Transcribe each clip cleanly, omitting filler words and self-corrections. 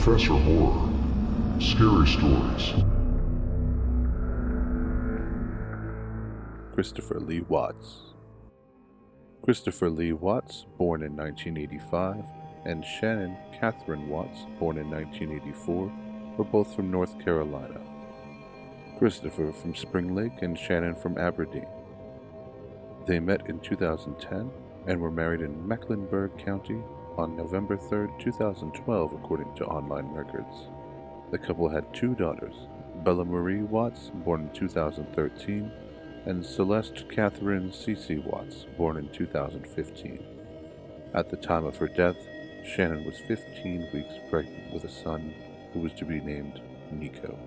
Professor Horror. Scary Stories. Christopher Lee Watts. Christopher Lee Watts, born in 1985, and Shannon Catherine Watts, born in 1984, were both from North Carolina. Christopher from Spring Lake and Shannon from Aberdeen. They met in 2010 and were married in Mecklenburg County on November 3, 2012, according to online records. The couple had two daughters, Bella Marie Watts, born in 2013, and Celeste Catherine Cece Watts, born in 2015. At the time of her death, Shannon was 15 weeks pregnant with a son who was to be named Nico.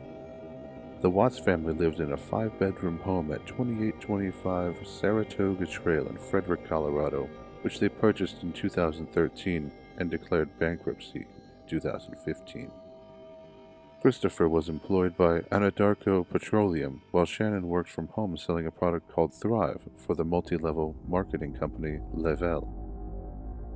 The Watts family lived in a 5-bedroom home at 2825 Saratoga Trail in Frederick, Colorado, which they purchased in 2013 and declared bankruptcy in 2015. Christopher was employed by Anadarko Petroleum, while Shannon worked from home selling a product called Thrive for the multi-level marketing company Level.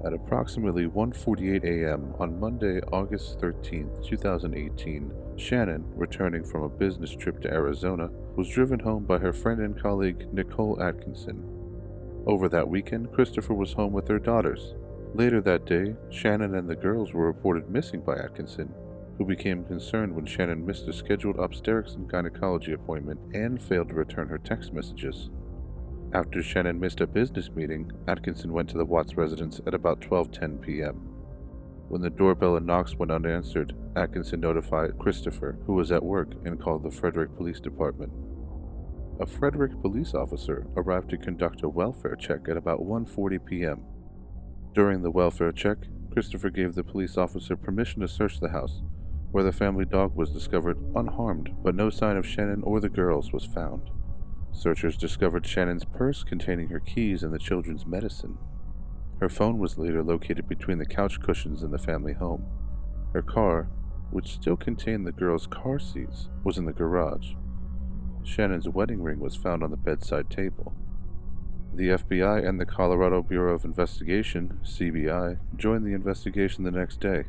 At approximately 1:48 a.m. on Monday, August 13, 2018, Shannon, returning from a business trip to Arizona, was driven home by her friend and colleague Nicole Atkinson. Over that weekend, Christopher was home with their daughters. Later that day, Shannon and the girls were reported missing by Atkinson, who became concerned when Shannon missed a scheduled obstetrics and gynecology appointment and failed to return her text messages. After Shannon missed a business meeting, Atkinson went to the Watts residence at about 12:10 p.m. When the doorbell and knocks went unanswered, Atkinson notified Christopher, who was at work, and called the Frederick Police Department. A Frederick police officer arrived to conduct a welfare check at about 1:40 p.m. During the welfare check, Christopher gave the police officer permission to search the house, where the family dog was discovered unharmed, but no sign of Shannon or the girls was found. Searchers discovered Shannon's purse containing her keys and the children's medicine. Her phone was later located between the couch cushions in the family home. Her car, which still contained the girls' car seats, was in the garage. Shannon's wedding ring was found on the bedside table. The FBI and the Colorado Bureau of Investigation, CBI, joined the investigation the next day.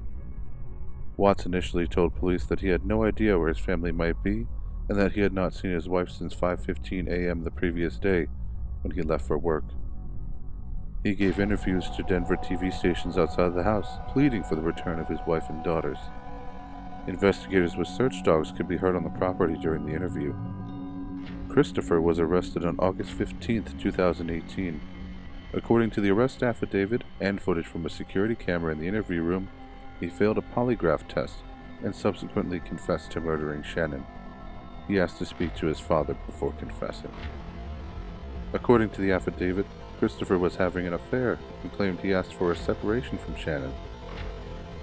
Watts initially told police that he had no idea where his family might be and that he had not seen his wife since 5:15 a.m. the previous day when he left for work. He gave interviews to Denver TV stations outside the house, pleading for the return of his wife and daughters. Investigators with search dogs could be heard on the property during the interview. Christopher was arrested on August 15, 2018. According to the arrest affidavit and footage from a security camera in the interview room, he failed a polygraph test and subsequently confessed to murdering Shannon. He asked to speak to his father before confessing. According to the affidavit, Christopher was having an affair and claimed he asked for a separation from Shannon.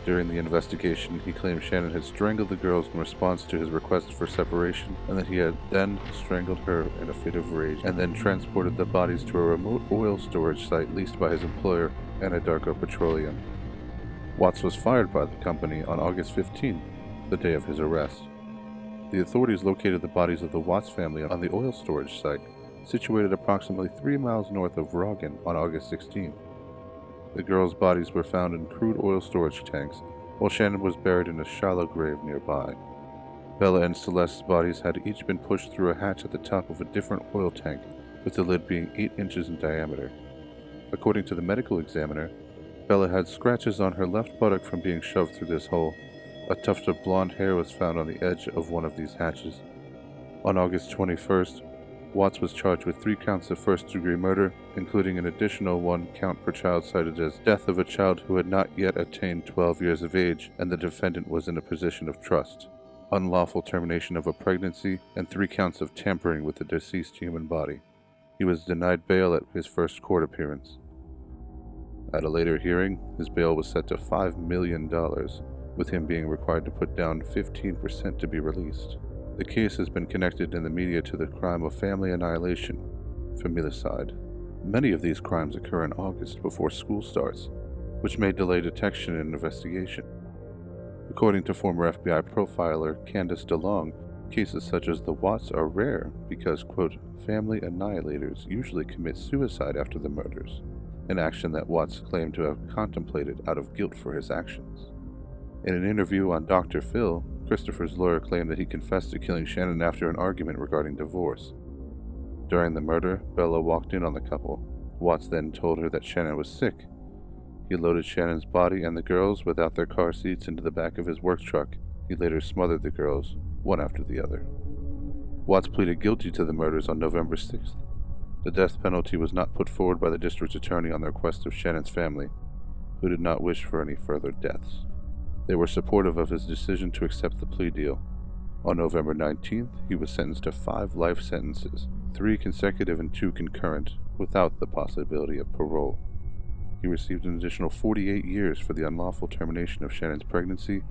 During the investigation, he claimed Shannon had strangled the girls in response to his request for separation, and that he had then strangled her in a fit of rage, and then transported the bodies to a remote oil storage site leased by his employer, Anadarko Petroleum. Watts was fired by the company on August 15, the day of his arrest. The authorities located the bodies of the Watts family on the oil storage site, situated approximately 3 miles north of Roggen, on August 16. The girls' bodies were found in crude oil storage tanks, while Shannon was buried in a shallow grave nearby. Bella and Celeste's bodies had each been pushed through a hatch at the top of a different oil tank, with the lid being 8 inches in diameter. According to the medical examiner, Bella had scratches on her left buttock from being shoved through this hole. A tuft of blonde hair was found on the edge of one of these hatches. On August 21st, Watts was charged with 3 counts of first-degree murder, including an additional 1 count per child cited as death of a child who had not yet attained 12 years of age and the defendant was in a position of trust, unlawful termination of a pregnancy, and 3 counts of tampering with the deceased human body. He was denied bail at his first court appearance. At a later hearing, his bail was set to $5 million, with him being required to put down 15% to be released. The case has been connected in the media to the crime of family annihilation, familicide. Many of these crimes occur in August before school starts, which may delay detection and investigation. According to former FBI profiler Candace DeLong, cases such as the Watts are rare because, quote, family annihilators usually commit suicide after the murders, an action that Watts claimed to have contemplated out of guilt for his actions. In an interview on Dr. Phil, Christopher's lawyer claimed that he confessed to killing Shannon after an argument regarding divorce. During the murder, Bella walked in on the couple. Watts then told her that Shannon was sick. He loaded Shannon's body and the girls, without their car seats, into the back of his work truck. He later smothered the girls, one after the other. Watts pleaded guilty to the murders on November 6th. The death penalty was not put forward by the district attorney on the request of Shannon's family, who did not wish for any further deaths. They were supportive of his decision to accept the plea deal. On November 19th, he was sentenced to 5 life sentences, 3 consecutive and 2 concurrent, without the possibility of parole. He received an additional 48 years for the unlawful termination of Shannon's pregnancy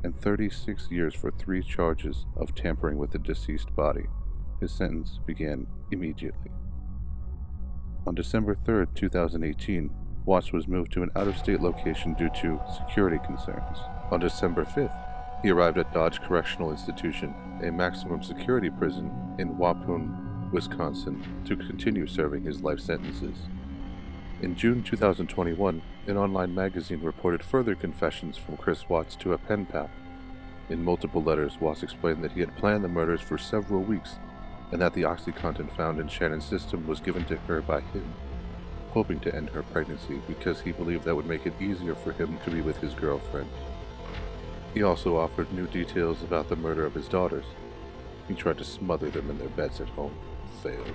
and 36 years for 3 charges of tampering with the deceased body. His sentence began immediately. On December 3, 2018, Watts was moved to an out-of-state location due to security concerns. On December 5th, he arrived at Dodge Correctional Institution, a maximum security prison in Waupun, Wisconsin, to continue serving his life sentences. In June 2021, an online magazine reported further confessions from Chris Watts to a pen pal. In multiple letters, Watts explained that he had planned the murders for several weeks, and that the OxyContin found in Shannon's system was given to her by him, hoping to end her pregnancy because he believed that would make it easier for him to be with his girlfriend. He also offered new details about the murder of his daughters. He tried to smother them in their beds at home, failed.